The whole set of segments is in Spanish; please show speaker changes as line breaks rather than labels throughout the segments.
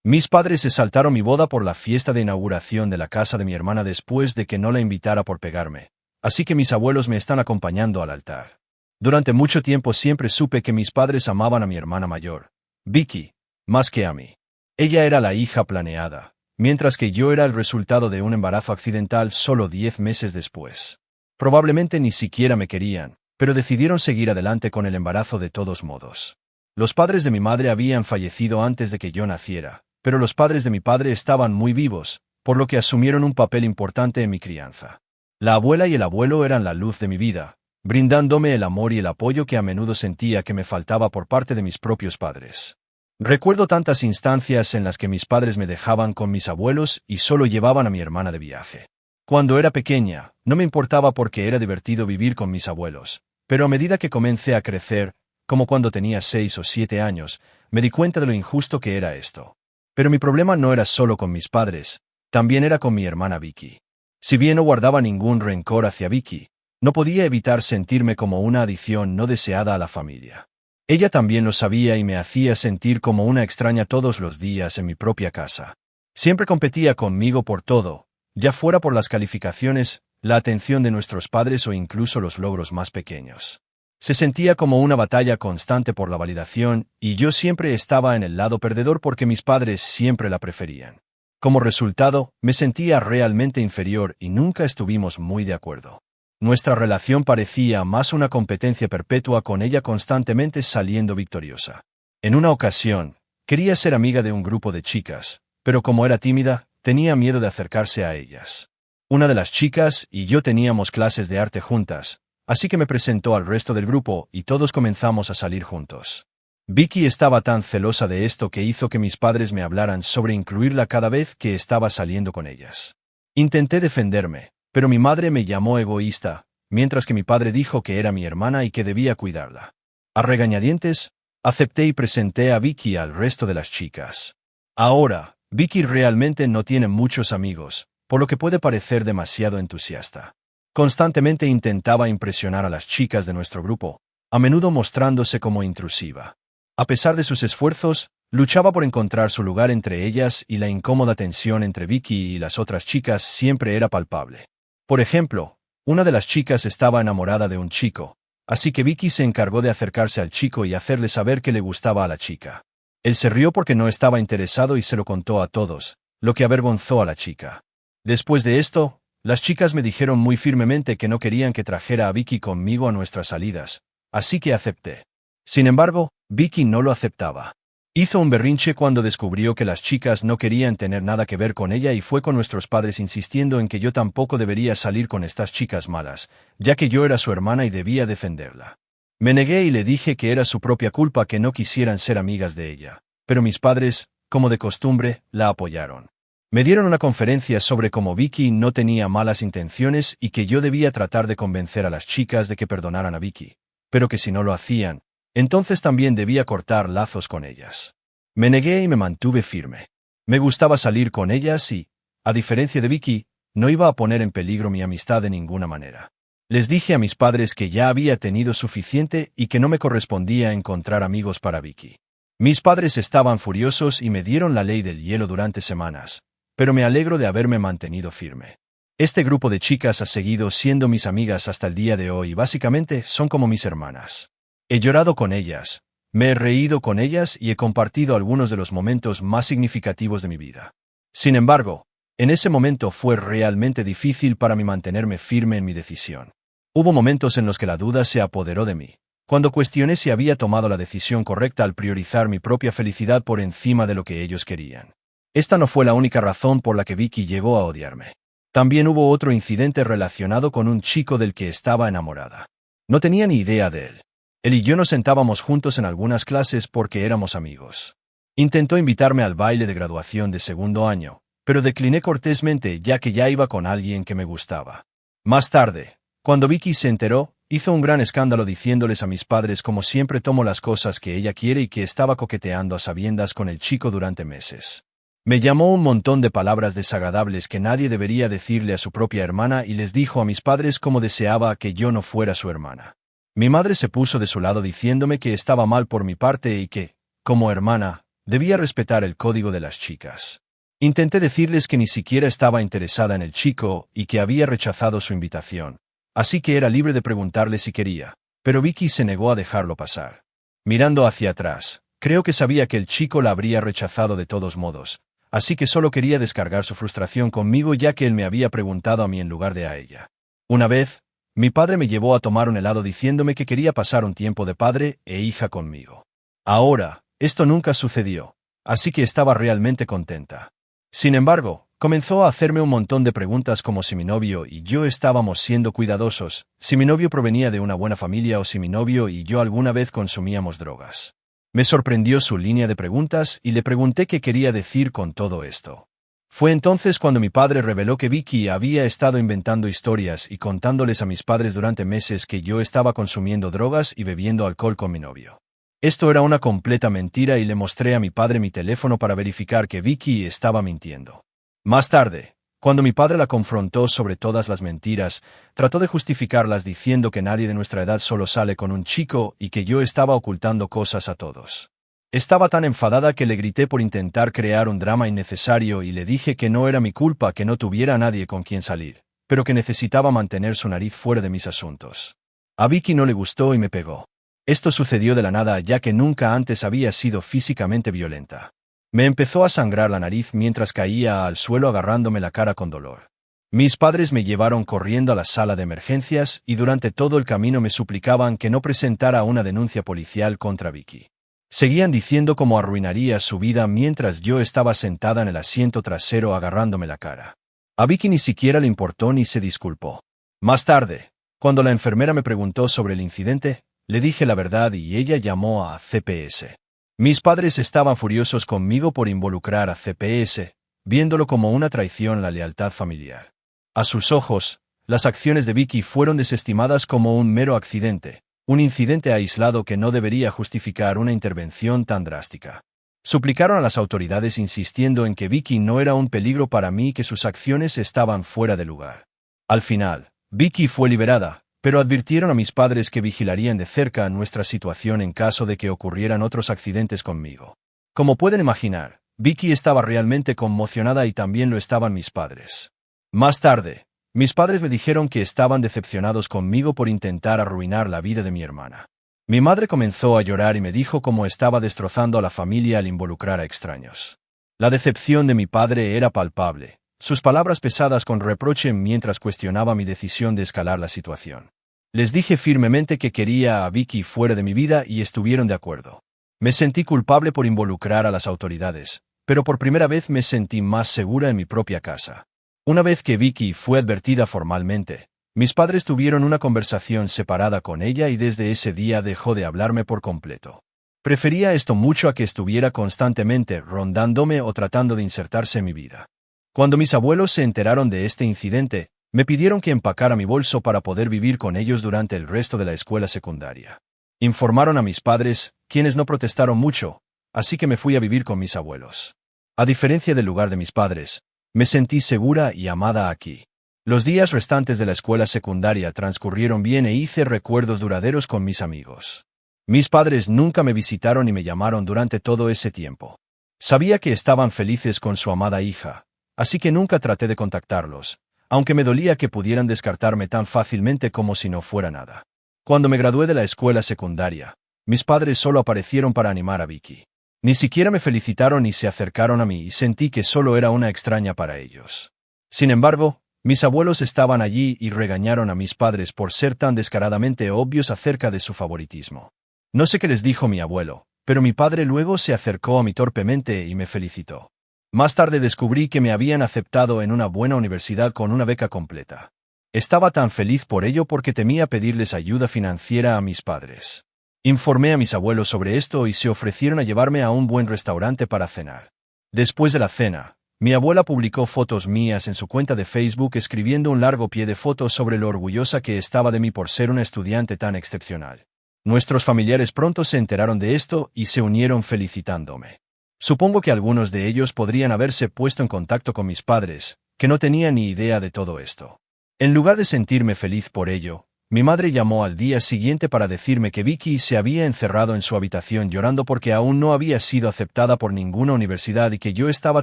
Mis padres se saltaron mi boda por la fiesta de inauguración de la casa de mi hermana después de que no la invitara por pegarme, así que mis abuelos me están acompañando al altar. Durante mucho tiempo siempre supe que mis padres amaban a mi hermana mayor, Vicky, más que a mí. Ella era la hija planeada, mientras que yo era el resultado de un embarazo accidental solo 10 meses después. Probablemente ni siquiera me querían, pero decidieron seguir adelante con el embarazo de todos modos. Los padres de mi madre habían fallecido antes de que yo naciera, pero los padres de mi padre estaban muy vivos, por lo que asumieron un papel importante en mi crianza. La abuela y el abuelo eran la luz de mi vida, brindándome el amor y el apoyo que a menudo sentía que me faltaba por parte de mis propios padres. Recuerdo tantas instancias en las que mis padres me dejaban con mis abuelos y solo llevaban a mi hermana de viaje. Cuando era pequeña, no me importaba porque era divertido vivir con mis abuelos, pero a medida que comencé a crecer, como cuando tenía 6 o 7 años, me di cuenta de lo injusto que era esto. Pero mi problema no era solo con mis padres, también era con mi hermana Vicky. Si bien no guardaba ningún rencor hacia Vicky, no podía evitar sentirme como una adición no deseada a la familia. Ella también lo sabía y me hacía sentir como una extraña todos los días en mi propia casa. Siempre competía conmigo por todo, ya fuera por las calificaciones, la atención de nuestros padres o incluso los logros más pequeños. Se sentía como una batalla constante por la validación, y yo siempre estaba en el lado perdedor porque mis padres siempre la preferían. Como resultado, me sentía realmente inferior y nunca estuvimos muy de acuerdo. Nuestra relación parecía más una competencia perpetua con ella constantemente saliendo victoriosa. En una ocasión, quería ser amiga de un grupo de chicas, pero como era tímida, tenía miedo de acercarse a ellas. Una de las chicas y yo teníamos clases de arte juntas, así que me presentó al resto del grupo y todos comenzamos a salir juntos. Vicky estaba tan celosa de esto que hizo que mis padres me hablaran sobre incluirla cada vez que estaba saliendo con ellas. Intenté defenderme, pero mi madre me llamó egoísta, mientras que mi padre dijo que era mi hermana y que debía cuidarla. A regañadientes, acepté y presenté a Vicky al resto de las chicas. Ahora, Vicky realmente no tiene muchos amigos, por lo que puede parecer demasiado entusiasta. Constantemente intentaba impresionar a las chicas de nuestro grupo, a menudo mostrándose como intrusiva. A pesar de sus esfuerzos, luchaba por encontrar su lugar entre ellas y la incómoda tensión entre Vicky y las otras chicas siempre era palpable. Por ejemplo, una de las chicas estaba enamorada de un chico, así que Vicky se encargó de acercarse al chico y hacerle saber que le gustaba a la chica. Él se rió porque no estaba interesado y se lo contó a todos, lo que avergonzó a la chica. Después de esto, las chicas me dijeron muy firmemente que no querían que trajera a Vicky conmigo a nuestras salidas, así que acepté. Sin embargo, Vicky no lo aceptaba. Hizo un berrinche cuando descubrió que las chicas no querían tener nada que ver con ella y fue con nuestros padres insistiendo en que yo tampoco debería salir con estas chicas malas, ya que yo era su hermana y debía defenderla. Me negué y le dije que era su propia culpa que no quisieran ser amigas de ella, pero mis padres, como de costumbre, la apoyaron. Me dieron una conferencia sobre cómo Vicky no tenía malas intenciones y que yo debía tratar de convencer a las chicas de que perdonaran a Vicky, pero que si no lo hacían, entonces también debía cortar lazos con ellas. Me negué y me mantuve firme. Me gustaba salir con ellas y, a diferencia de Vicky, no iba a poner en peligro mi amistad de ninguna manera. Les dije a mis padres que ya había tenido suficiente y que no me correspondía encontrar amigos para Vicky. Mis padres estaban furiosos y me dieron la ley del hielo durante semanas, pero me alegro de haberme mantenido firme. Este grupo de chicas ha seguido siendo mis amigas hasta el día de hoy y básicamente son como mis hermanas. He llorado con ellas, me he reído con ellas y he compartido algunos de los momentos más significativos de mi vida. Sin embargo, en ese momento fue realmente difícil para mí mantenerme firme en mi decisión. Hubo momentos en los que la duda se apoderó de mí, cuando cuestioné si había tomado la decisión correcta al priorizar mi propia felicidad por encima de lo que ellos querían. Esta no fue la única razón por la que Vicky llegó a odiarme. También hubo otro incidente relacionado con un chico del que estaba enamorada. No tenía ni idea de él. Él y yo nos sentábamos juntos en algunas clases porque éramos amigos. Intentó invitarme al baile de graduación de segundo año, pero decliné cortésmente ya que ya iba con alguien que me gustaba. Más tarde, cuando Vicky se enteró, hizo un gran escándalo diciéndoles a mis padres como siempre tomo las cosas que ella quiere y que estaba coqueteando a sabiendas con el chico durante meses. Me llamó un montón de palabras desagradables que nadie debería decirle a su propia hermana y les dijo a mis padres cómo deseaba que yo no fuera su hermana. Mi madre se puso de su lado diciéndome que estaba mal por mi parte y que, como hermana, Debía respetar el código de las chicas. Intenté decirles que ni siquiera estaba interesada en el chico y que había rechazado su invitación, así que era libre de preguntarle si quería, pero Vicky se negó a dejarlo pasar. Mirando hacia atrás, creo que sabía que el chico la habría rechazado de todos modos, así que solo quería descargar su frustración conmigo ya que él me había preguntado a mí en lugar de a ella. Una vez, mi padre me llevó a tomar un helado diciéndome que quería pasar un tiempo de padre e hija conmigo. Ahora, esto nunca sucedió, así que estaba realmente contenta. Sin embargo, comenzó a hacerme un montón de preguntas como si mi novio y yo estábamos siendo cuidadosos, si mi novio provenía de una buena familia o si mi novio y yo alguna vez consumíamos drogas. Me sorprendió su línea de preguntas y le pregunté qué quería decir con todo esto. Fue entonces cuando mi padre reveló que Vicky había estado inventando historias y contándoles a mis padres durante meses que yo estaba consumiendo drogas y bebiendo alcohol con mi novio. Esto era una completa mentira y le mostré a mi padre mi teléfono para verificar que Vicky estaba mintiendo. Más tarde, cuando mi padre la confrontó sobre todas las mentiras, trató de justificarlas diciendo que nadie de nuestra edad solo sale con un chico y que yo estaba ocultando cosas a todos. Estaba tan enfadada que le grité por intentar crear un drama innecesario y le dije que no era mi culpa que no tuviera a nadie con quien salir, pero que necesitaba mantener su nariz fuera de mis asuntos. A Vicky no le gustó y me pegó. Esto sucedió de la nada ya que nunca antes había sido físicamente violenta. Me empezó a sangrar la nariz mientras caía al suelo agarrándome la cara con dolor. Mis padres me llevaron corriendo a la sala de emergencias y durante todo el camino me suplicaban que no presentara una denuncia policial contra Vicky. Seguían diciendo cómo arruinaría su vida mientras yo estaba sentada en el asiento trasero agarrándome la cara. A Vicky ni siquiera le importó ni se disculpó. Más tarde, cuando la enfermera me preguntó sobre el incidente, le dije la verdad y ella llamó a CPS. Mis padres estaban furiosos conmigo por involucrar a CPS, viéndolo como una traición a la lealtad familiar. A sus ojos, las acciones de Vicky fueron desestimadas como un mero accidente, un incidente aislado que no debería justificar una intervención tan drástica. Suplicaron a las autoridades insistiendo en que Vicky no era un peligro para mí y que sus acciones estaban fuera de lugar. Al final, Vicky fue liberada, pero advirtieron a mis padres que vigilarían de cerca nuestra situación en caso de que ocurrieran otros accidentes conmigo. Como pueden imaginar, Vicky estaba realmente conmocionada y también lo estaban mis padres. Más tarde, mis padres me dijeron que estaban decepcionados conmigo por intentar arruinar la vida de mi hermana. Mi madre comenzó a llorar y me dijo cómo estaba destrozando a la familia al involucrar a extraños. La decepción de mi padre era palpable, sus palabras pesadas con reproche mientras cuestionaba mi decisión de escalar la situación. Les dije firmemente que quería a Vicky fuera de mi vida y estuvieron de acuerdo. Me sentí culpable por involucrar a las autoridades, pero por primera vez me sentí más segura en mi propia casa. Una vez que Vicky fue advertida formalmente, mis padres tuvieron una conversación separada con ella y desde ese día dejó de hablarme por completo. Prefería esto mucho a que estuviera constantemente rondándome o tratando de insertarse en mi vida. Cuando mis abuelos se enteraron de este incidente, me pidieron que empacara mi bolso para poder vivir con ellos durante el resto de la escuela secundaria. Informaron a mis padres, quienes no protestaron mucho, así que me fui a vivir con mis abuelos. A diferencia del lugar de mis padres, me sentí segura y amada aquí. Los días restantes de la escuela secundaria transcurrieron bien e hice recuerdos duraderos con mis amigos. Mis padres nunca me visitaron ni me llamaron durante todo ese tiempo. Sabía que estaban felices con su amada hija, así que nunca traté de contactarlos, aunque me dolía que pudieran descartarme tan fácilmente como si no fuera nada. Cuando me gradué de la escuela secundaria, mis padres solo aparecieron para animar a Vicky. Ni siquiera me felicitaron ni se acercaron a mí y sentí que solo era una extraña para ellos. Sin embargo, mis abuelos estaban allí y regañaron a mis padres por ser tan descaradamente obvios acerca de su favoritismo. No sé qué les dijo mi abuelo, pero mi padre luego se acercó a mí torpemente y me felicitó. Más tarde descubrí que me habían aceptado en una buena universidad con una beca completa. Estaba tan feliz por ello porque temía pedirles ayuda financiera a mis padres. Informé a mis abuelos sobre esto y se ofrecieron a llevarme a un buen restaurante para cenar. Después de la cena, mi abuela publicó fotos mías en su cuenta de Facebook escribiendo un largo pie de fotos sobre lo orgullosa que estaba de mí por ser una estudiante tan excepcional. Nuestros familiares pronto se enteraron de esto y se unieron felicitándome. Supongo que algunos de ellos podrían haberse puesto en contacto con mis padres, que no tenían ni idea de todo esto. En lugar de sentirme feliz por ello, Mi madre llamó al día siguiente para decirme que Vicky se había encerrado en su habitación llorando porque aún no había sido aceptada por ninguna universidad y que yo estaba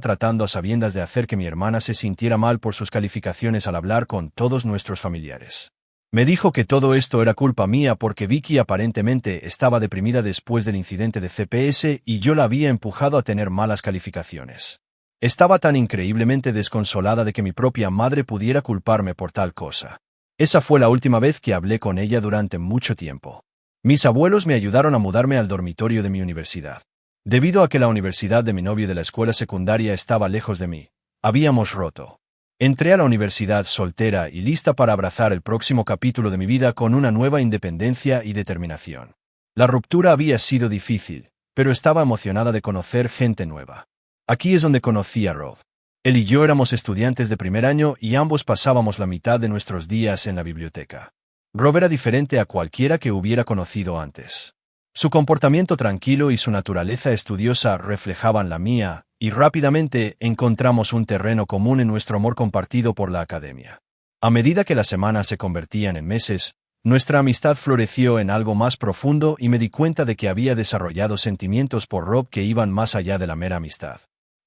tratando a sabiendas de hacer que mi hermana se sintiera mal por sus calificaciones al hablar con todos nuestros familiares. Me dijo que todo esto era culpa mía porque Vicky aparentemente estaba deprimida después del incidente de CPS y yo la había empujado a tener malas calificaciones. Estaba tan increíblemente desconsolada de que mi propia madre pudiera culparme por tal cosa. Esa fue la última vez que hablé con ella durante mucho tiempo. Mis abuelos me ayudaron a mudarme al dormitorio de mi universidad. Debido a que la universidad de mi novio de la escuela secundaria estaba lejos de mí, habíamos roto. Entré a la universidad soltera y lista para abrazar el próximo capítulo de mi vida con una nueva independencia y determinación. La ruptura había sido difícil, pero estaba emocionada de conocer gente nueva. Aquí es donde conocí a Rob. Él y yo éramos estudiantes de primer año y ambos pasábamos la mitad de nuestros días en la biblioteca. Rob era diferente a cualquiera que hubiera conocido antes. Su comportamiento tranquilo y su naturaleza estudiosa reflejaban la mía, y rápidamente encontramos un terreno común en nuestro amor compartido por la academia. A medida que las semanas se convertían en meses, nuestra amistad floreció en algo más profundo y me di cuenta de que había desarrollado sentimientos por Rob que iban más allá de la mera amistad.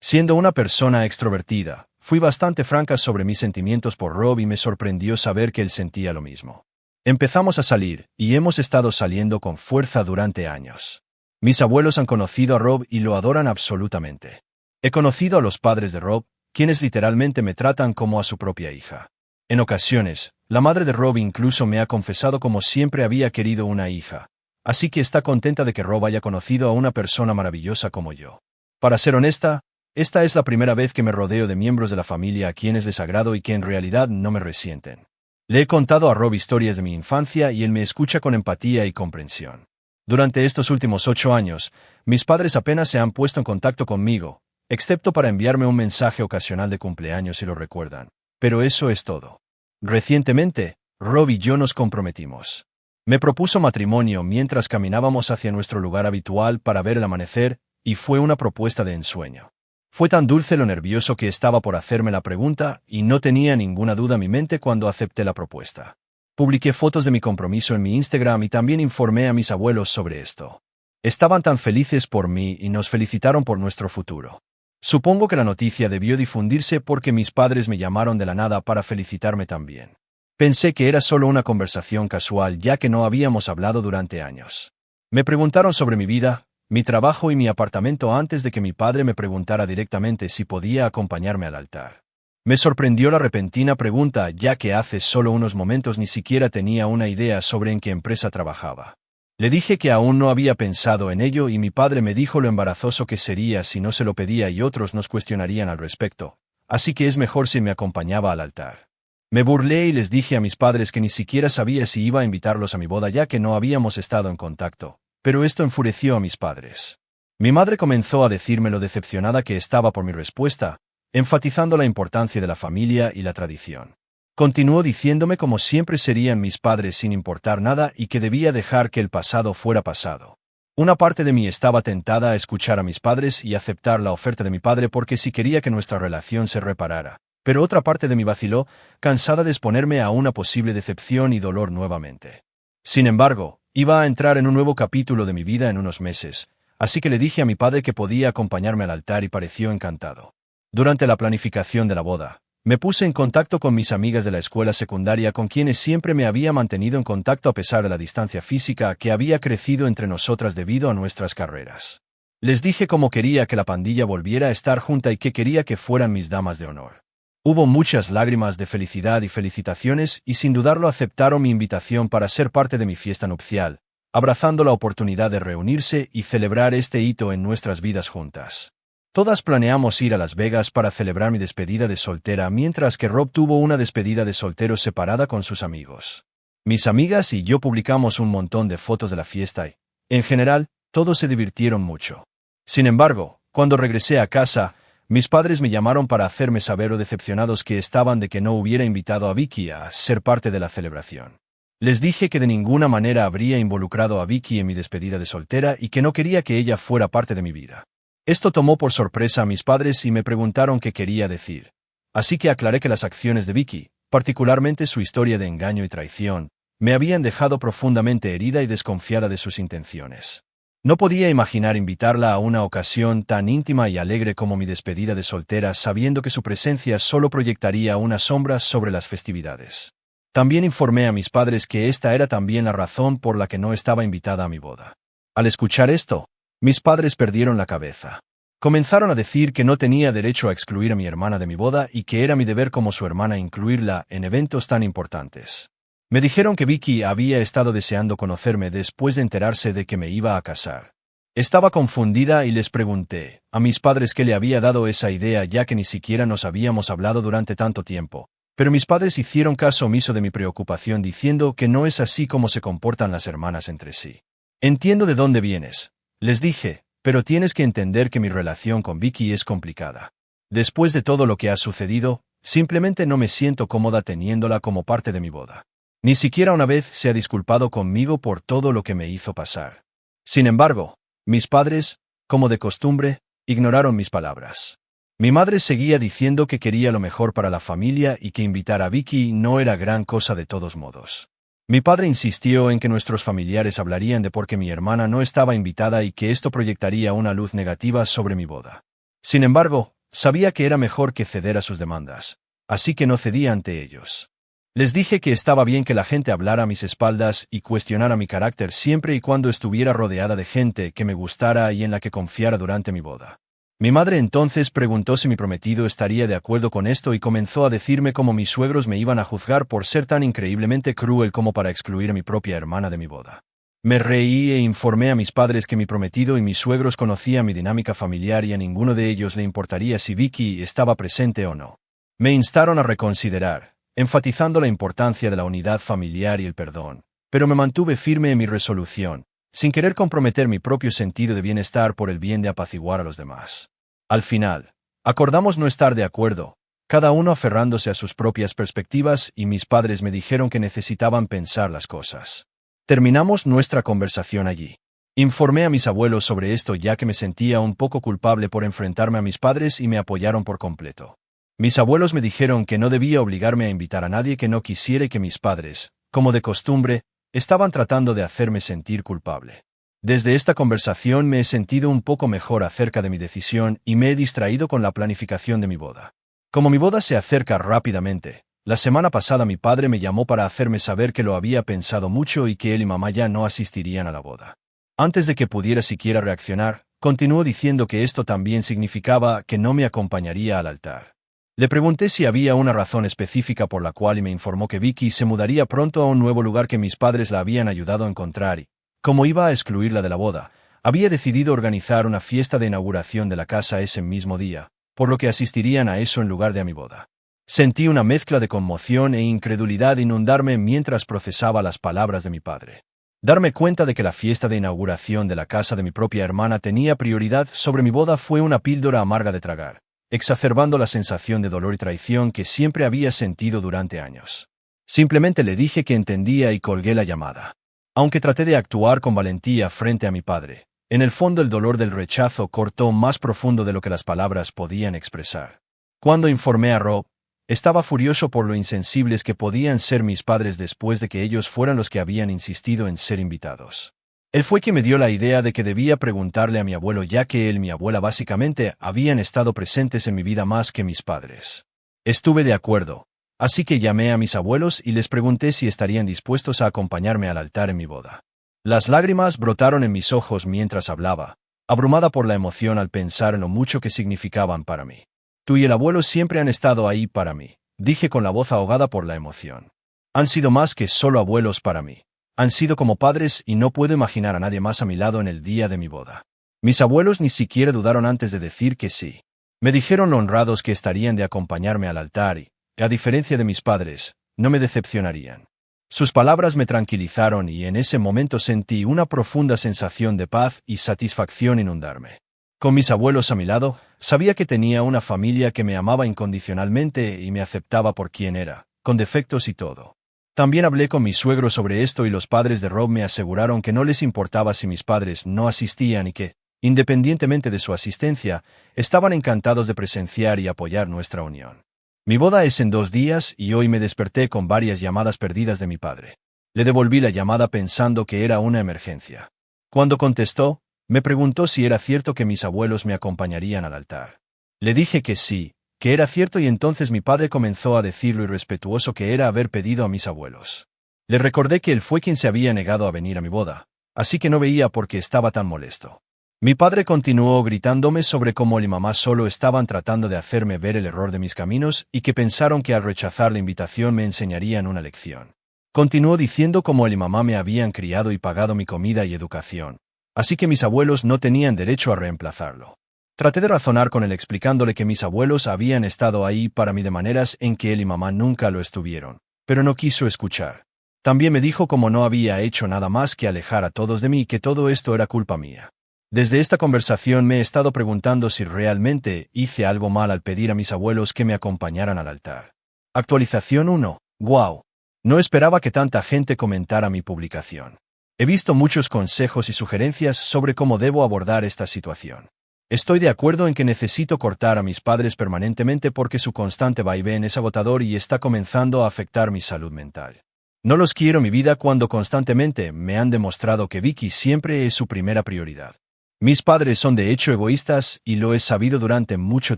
Siendo una persona extrovertida, fui bastante franca sobre mis sentimientos por Rob y me sorprendió saber que él sentía lo mismo. Empezamos a salir, y hemos estado saliendo con fuerza durante años. Mis abuelos han conocido a Rob y lo adoran absolutamente. He conocido a los padres de Rob, quienes literalmente me tratan como a su propia hija. En ocasiones, la madre de Rob incluso me ha confesado como siempre había querido una hija, así que está contenta de que Rob haya conocido a una persona maravillosa como yo. Para ser honesta, esta es la primera vez que me rodeo de miembros de la familia a quienes les agrado y que en realidad no me resienten. Le he contado a Rob historias de mi infancia y él me escucha con empatía y comprensión. Durante estos últimos 8 años, mis padres apenas se han puesto en contacto conmigo, excepto para enviarme un mensaje ocasional de cumpleaños si lo recuerdan. Pero eso es todo. Recientemente, Rob y yo nos comprometimos. Me propuso matrimonio mientras caminábamos hacia nuestro lugar habitual para ver el amanecer, y fue una propuesta de ensueño. Fue tan dulce lo nervioso que estaba por hacerme la pregunta y no tenía ninguna duda en mi mente cuando acepté la propuesta. Publiqué fotos de mi compromiso en mi Instagram y también informé a mis abuelos sobre esto. Estaban tan felices por mí y nos felicitaron por nuestro futuro. Supongo que la noticia debió difundirse porque mis padres me llamaron de la nada para felicitarme también. Pensé que era solo una conversación casual ya que no habíamos hablado durante años. Me preguntaron sobre mi vida, mi trabajo y mi apartamento antes de que mi padre me preguntara directamente si podía acompañarme al altar. Me sorprendió la repentina pregunta ya que hace solo unos momentos ni siquiera tenía una idea sobre en qué empresa trabajaba. Le dije que aún no había pensado en ello y mi padre me dijo lo embarazoso que sería si no se lo pedía y otros nos cuestionarían al respecto, así que es mejor si me acompañaba al altar. Me burlé y les dije a mis padres que ni siquiera sabía si iba a invitarlos a mi boda ya que no habíamos estado en contacto. Pero esto enfureció a mis padres. Mi madre comenzó a decirme lo decepcionada que estaba por mi respuesta, enfatizando la importancia de la familia y la tradición. Continuó diciéndome como siempre serían mis padres sin importar nada y que debía dejar que el pasado fuera pasado. Una parte de mí estaba tentada a escuchar a mis padres y aceptar la oferta de mi padre porque sí quería que nuestra relación se reparara, pero otra parte de mí vaciló, cansada de exponerme a una posible decepción y dolor nuevamente. Sin embargo, iba a entrar en un nuevo capítulo de mi vida en unos meses, así que le dije a mi padre que podía acompañarme al altar y pareció encantado. Durante la planificación de la boda, me puse en contacto con mis amigas de la escuela secundaria con quienes siempre me había mantenido en contacto a pesar de la distancia física que había crecido entre nosotras debido a nuestras carreras. Les dije cómo quería que la pandilla volviera a estar junta y que quería que fueran mis damas de honor. Hubo muchas lágrimas de felicidad y felicitaciones y sin dudarlo aceptaron mi invitación para ser parte de mi fiesta nupcial, abrazando la oportunidad de reunirse y celebrar este hito en nuestras vidas juntas. Todas planeamos ir a Las Vegas para celebrar mi despedida de soltera mientras que Rob tuvo una despedida de soltero separada con sus amigos. Mis amigas y yo publicamos un montón de fotos de la fiesta y, en general, todos se divirtieron mucho. Sin embargo, cuando regresé a casa, mis padres me llamaron para hacerme saber lo decepcionados que estaban de que no hubiera invitado a Vicky a ser parte de la celebración. Les dije que de ninguna manera habría involucrado a Vicky en mi despedida de soltera y que no quería que ella fuera parte de mi vida. Esto tomó por sorpresa a mis padres y me preguntaron qué quería decir. Así que aclaré que las acciones de Vicky, particularmente su historia de engaño y traición, me habían dejado profundamente herida y desconfiada de sus intenciones. No podía imaginar invitarla a una ocasión tan íntima y alegre como mi despedida de soltera, sabiendo que su presencia solo proyectaría una sombra sobre las festividades. También informé a mis padres que esta era también la razón por la que no estaba invitada a mi boda. Al escuchar esto, mis padres perdieron la cabeza. Comenzaron a decir que no tenía derecho a excluir a mi hermana de mi boda y que era mi deber como su hermana incluirla en eventos tan importantes. Me dijeron que Vicky había estado deseando conocerme después de enterarse de que me iba a casar. Estaba confundida y les pregunté a mis padres qué le había dado esa idea, ya que ni siquiera nos habíamos hablado durante tanto tiempo. Pero mis padres hicieron caso omiso de mi preocupación diciendo que no es así como se comportan las hermanas entre sí. Entiendo de dónde vienes, les dije, pero tienes que entender que mi relación con Vicky es complicada. Después de todo lo que ha sucedido, simplemente no me siento cómoda teniéndola como parte de mi boda. Ni siquiera una vez se ha disculpado conmigo por todo lo que me hizo pasar. Sin embargo, mis padres, como de costumbre, ignoraron mis palabras. Mi madre seguía diciendo que quería lo mejor para la familia y que invitar a Vicky no era gran cosa de todos modos. Mi padre insistió en que nuestros familiares hablarían de por qué mi hermana no estaba invitada y que esto proyectaría una luz negativa sobre mi boda. Sin embargo, sabía que era mejor que ceder a sus demandas, así que no cedí ante ellos. Les dije que estaba bien que la gente hablara a mis espaldas y cuestionara mi carácter siempre y cuando estuviera rodeada de gente que me gustara y en la que confiara durante mi boda. Mi madre entonces preguntó si mi prometido estaría de acuerdo con esto y comenzó a decirme cómo mis suegros me iban a juzgar por ser tan increíblemente cruel como para excluir a mi propia hermana de mi boda. Me reí e informé a mis padres que mi prometido y mis suegros conocían mi dinámica familiar y a ninguno de ellos le importaría si Vicky estaba presente o no. Me instaron a reconsiderar, enfatizando la importancia de la unidad familiar y el perdón, pero me mantuve firme en mi resolución, sin querer comprometer mi propio sentido de bienestar por el bien de apaciguar a los demás. Al final, acordamos no estar de acuerdo, cada uno aferrándose a sus propias perspectivas, y mis padres me dijeron que necesitaban pensar las cosas. Terminamos nuestra conversación allí. Informé a mis abuelos sobre esto ya que me sentía un poco culpable por enfrentarme a mis padres y me apoyaron por completo. Mis abuelos me dijeron que no debía obligarme a invitar a nadie que no quisiera y que mis padres, como de costumbre, estaban tratando de hacerme sentir culpable. Desde esta conversación me he sentido un poco mejor acerca de mi decisión y me he distraído con la planificación de mi boda. Como mi boda se acerca rápidamente, la semana pasada mi padre me llamó para hacerme saber que lo había pensado mucho y que él y mamá ya no asistirían a la boda. Antes de que pudiera siquiera reaccionar, continuó diciendo que esto también significaba que no me acompañaría al altar. Le pregunté si había una razón específica por la cual y me informó que Vicky se mudaría pronto a un nuevo lugar que mis padres la habían ayudado a encontrar y, como iba a excluirla de la boda, había decidido organizar una fiesta de inauguración de la casa ese mismo día, por lo que asistirían a eso en lugar de a mi boda. Sentí una mezcla de conmoción e incredulidad inundarme mientras procesaba las palabras de mi padre. Darme cuenta de que la fiesta de inauguración de la casa de mi propia hermana tenía prioridad sobre mi boda fue una píldora amarga de tragar, exacerbando la sensación de dolor y traición que siempre había sentido durante años. Simplemente le dije que entendía y colgué la llamada. Aunque traté de actuar con valentía frente a mi padre, en el fondo el dolor del rechazo cortó más profundo de lo que las palabras podían expresar. Cuando informé a Rob, estaba furioso por lo insensibles que podían ser mis padres después de que ellos fueran los que habían insistido en ser invitados. Él fue quien me dio la idea de que debía preguntarle a mi abuelo, ya que él y mi abuela básicamente habían estado presentes en mi vida más que mis padres. Estuve de acuerdo, así que llamé a mis abuelos y les pregunté si estarían dispuestos a acompañarme al altar en mi boda. Las lágrimas brotaron en mis ojos mientras hablaba, abrumada por la emoción al pensar en lo mucho que significaban para mí. Tú y el abuelo siempre han estado ahí para mí, dije con la voz ahogada por la emoción. Han sido más que solo abuelos para mí. Han sido como padres y no puedo imaginar a nadie más a mi lado en el día de mi boda. Mis abuelos ni siquiera dudaron antes de decir que sí. Me dijeron honrados que estarían de acompañarme al altar y, a diferencia de mis padres, no me decepcionarían. Sus palabras me tranquilizaron y en ese momento sentí una profunda sensación de paz y satisfacción inundarme. Con mis abuelos a mi lado, sabía que tenía una familia que me amaba incondicionalmente y me aceptaba por quien era, con defectos y todo. También hablé con mi suegro sobre esto y los padres de Rob me aseguraron que no les importaba si mis padres no asistían y que, independientemente de su asistencia, estaban encantados de presenciar y apoyar nuestra unión. Mi boda es en 2 días y hoy me desperté con varias llamadas perdidas de mi padre. Le devolví la llamada pensando que era una emergencia. Cuando contestó, me preguntó si era cierto que mis abuelos me acompañarían al altar. Le dije que sí, que era cierto, y entonces mi padre comenzó a decir lo irrespetuoso que era haber pedido a mis abuelos. Le recordé que él fue quien se había negado a venir a mi boda, así que no veía por qué estaba tan molesto. Mi padre continuó gritándome sobre cómo él y mamá solo estaban tratando de hacerme ver el error de mis caminos y que pensaron que al rechazar la invitación me enseñarían una lección. Continuó diciendo cómo él y mamá me habían criado y pagado mi comida y educación, así que mis abuelos no tenían derecho a reemplazarlo. Traté de razonar con él explicándole que mis abuelos habían estado ahí para mí de maneras en que él y mamá nunca lo estuvieron, pero no quiso escuchar. También me dijo cómo no había hecho nada más que alejar a todos de mí y que todo esto era culpa mía. Desde esta conversación me he estado preguntando si realmente hice algo mal al pedir a mis abuelos que me acompañaran al altar. Actualización 1. ¡Wow! No esperaba que tanta gente comentara mi publicación. He visto muchos consejos y sugerencias sobre cómo debo abordar esta situación. Estoy de acuerdo en que necesito cortar a mis padres permanentemente porque su constante vaivén es agotador y está comenzando a afectar mi salud mental. No los quiero en mi vida cuando constantemente me han demostrado que Vicky siempre es su primera prioridad. Mis padres son de hecho egoístas y lo he sabido durante mucho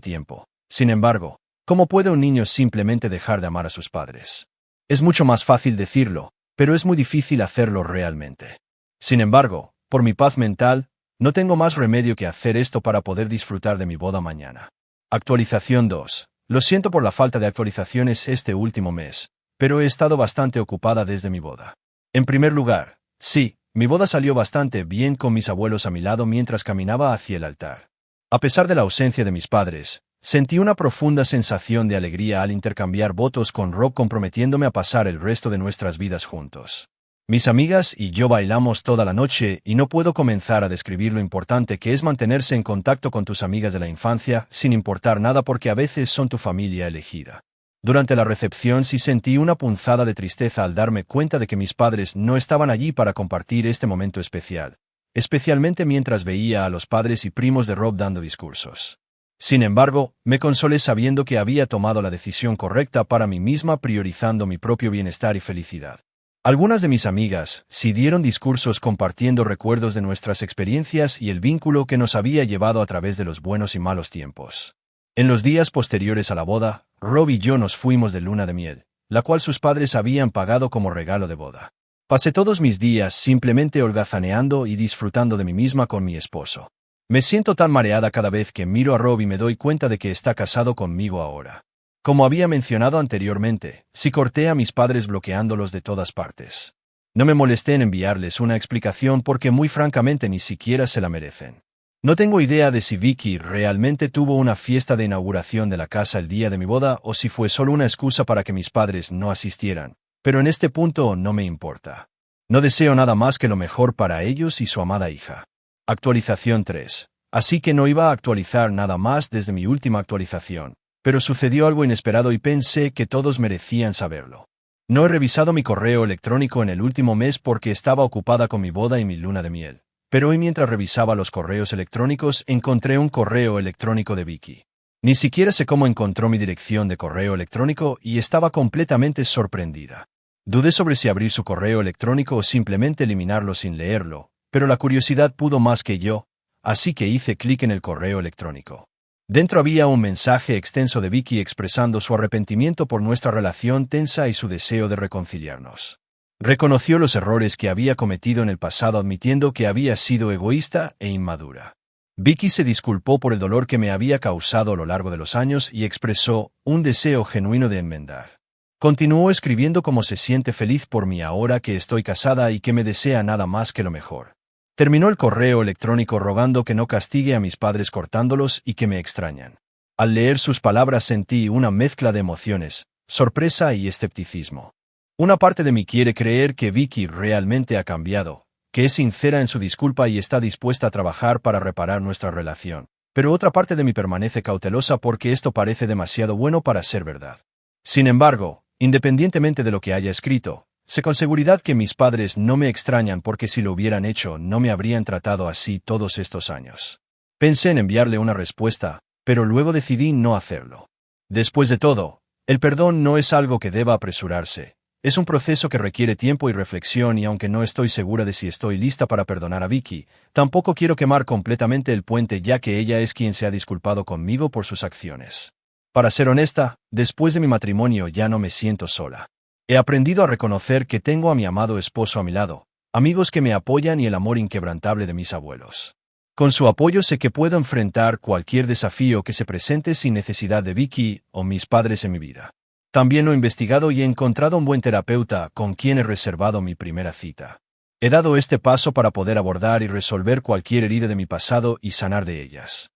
tiempo. Sin embargo, ¿cómo puede un niño simplemente dejar de amar a sus padres? Es mucho más fácil decirlo, pero es muy difícil hacerlo realmente. Sin embargo, por mi paz mental, no tengo más remedio que hacer esto para poder disfrutar de mi boda mañana. Actualización 2. Lo siento por la falta de actualizaciones este último mes, pero he estado bastante ocupada desde mi boda. En primer lugar, sí, mi boda salió bastante bien con mis abuelos a mi lado mientras caminaba hacia el altar. A pesar de la ausencia de mis padres, sentí una profunda sensación de alegría al intercambiar votos con Rob comprometiéndome a pasar el resto de nuestras vidas juntos. Mis amigas y yo bailamos toda la noche y no puedo comenzar a describir lo importante que es mantenerse en contacto con tus amigas de la infancia sin importar nada porque a veces son tu familia elegida. Durante la recepción sí sentí una punzada de tristeza al darme cuenta de que mis padres no estaban allí para compartir este momento especial, especialmente mientras veía a los padres y primos de Rob dando discursos. Sin embargo, me consolé sabiendo que había tomado la decisión correcta para mí misma priorizando mi propio bienestar y felicidad. Algunas de mis amigas sí dieron discursos compartiendo recuerdos de nuestras experiencias y el vínculo que nos había llevado a través de los buenos y malos tiempos. En los días posteriores a la boda, Rob y yo nos fuimos de luna de miel, la cual sus padres habían pagado como regalo de boda. Pasé todos mis días simplemente holgazaneando y disfrutando de mí misma con mi esposo. Me siento tan mareada cada vez que miro a Rob y me doy cuenta de que está casado conmigo ahora. Como había mencionado anteriormente, sí corté a mis padres bloqueándolos de todas partes. No me molesté en enviarles una explicación porque muy francamente ni siquiera se la merecen. No tengo idea de si Vicky realmente tuvo una fiesta de inauguración de la casa el día de mi boda o si fue solo una excusa para que mis padres no asistieran, pero en este punto no me importa. No deseo nada más que lo mejor para ellos y su amada hija. Actualización 3. Así que no iba a actualizar nada más desde mi última actualización, pero sucedió algo inesperado y pensé que todos merecían saberlo. No he revisado mi correo electrónico en el último mes porque estaba ocupada con mi boda y mi luna de miel, pero hoy mientras revisaba los correos electrónicos encontré un correo electrónico de Vicky. Ni siquiera sé cómo encontró mi dirección de correo electrónico y estaba completamente sorprendida. Dudé sobre si abrir su correo electrónico o simplemente eliminarlo sin leerlo, pero la curiosidad pudo más que yo, así que hice clic en el correo electrónico. Dentro había un mensaje extenso de Vicky expresando su arrepentimiento por nuestra relación tensa y su deseo de reconciliarnos. Reconoció los errores que había cometido en el pasado admitiendo que había sido egoísta e inmadura. Vicky se disculpó por el dolor que me había causado a lo largo de los años y expresó un deseo genuino de enmendar. Continuó escribiendo cómo se siente feliz por mí ahora que estoy casada y que me desea nada más que lo mejor. Terminó el correo electrónico rogando que no castigue a mis padres cortándolos y que me extrañan. Al leer sus palabras sentí una mezcla de emociones, sorpresa y escepticismo. Una parte de mí quiere creer que Vicky realmente ha cambiado, que es sincera en su disculpa y está dispuesta a trabajar para reparar nuestra relación, pero otra parte de mí permanece cautelosa porque esto parece demasiado bueno para ser verdad. Sin embargo, independientemente de lo que haya escrito, sé con seguridad que mis padres no me extrañan porque si lo hubieran hecho no me habrían tratado así todos estos años. Pensé en enviarle una respuesta, pero luego decidí no hacerlo. Después de todo, el perdón no es algo que deba apresurarse, Es un proceso que requiere tiempo y reflexión y aunque no estoy segura de si estoy lista para perdonar a Vicky, tampoco quiero quemar completamente el puente ya que ella es quien se ha disculpado conmigo por sus acciones. Para ser honesta, después de mi matrimonio ya no me siento sola. He aprendido a reconocer que tengo a mi amado esposo a mi lado, amigos que me apoyan y el amor inquebrantable de mis abuelos. Con su apoyo sé que puedo enfrentar cualquier desafío que se presente sin necesidad de Vicky o mis padres en mi vida. También lo he investigado y he encontrado un buen terapeuta con quien he reservado mi primera cita. He dado este paso para poder abordar y resolver cualquier herida de mi pasado y sanar de ellas.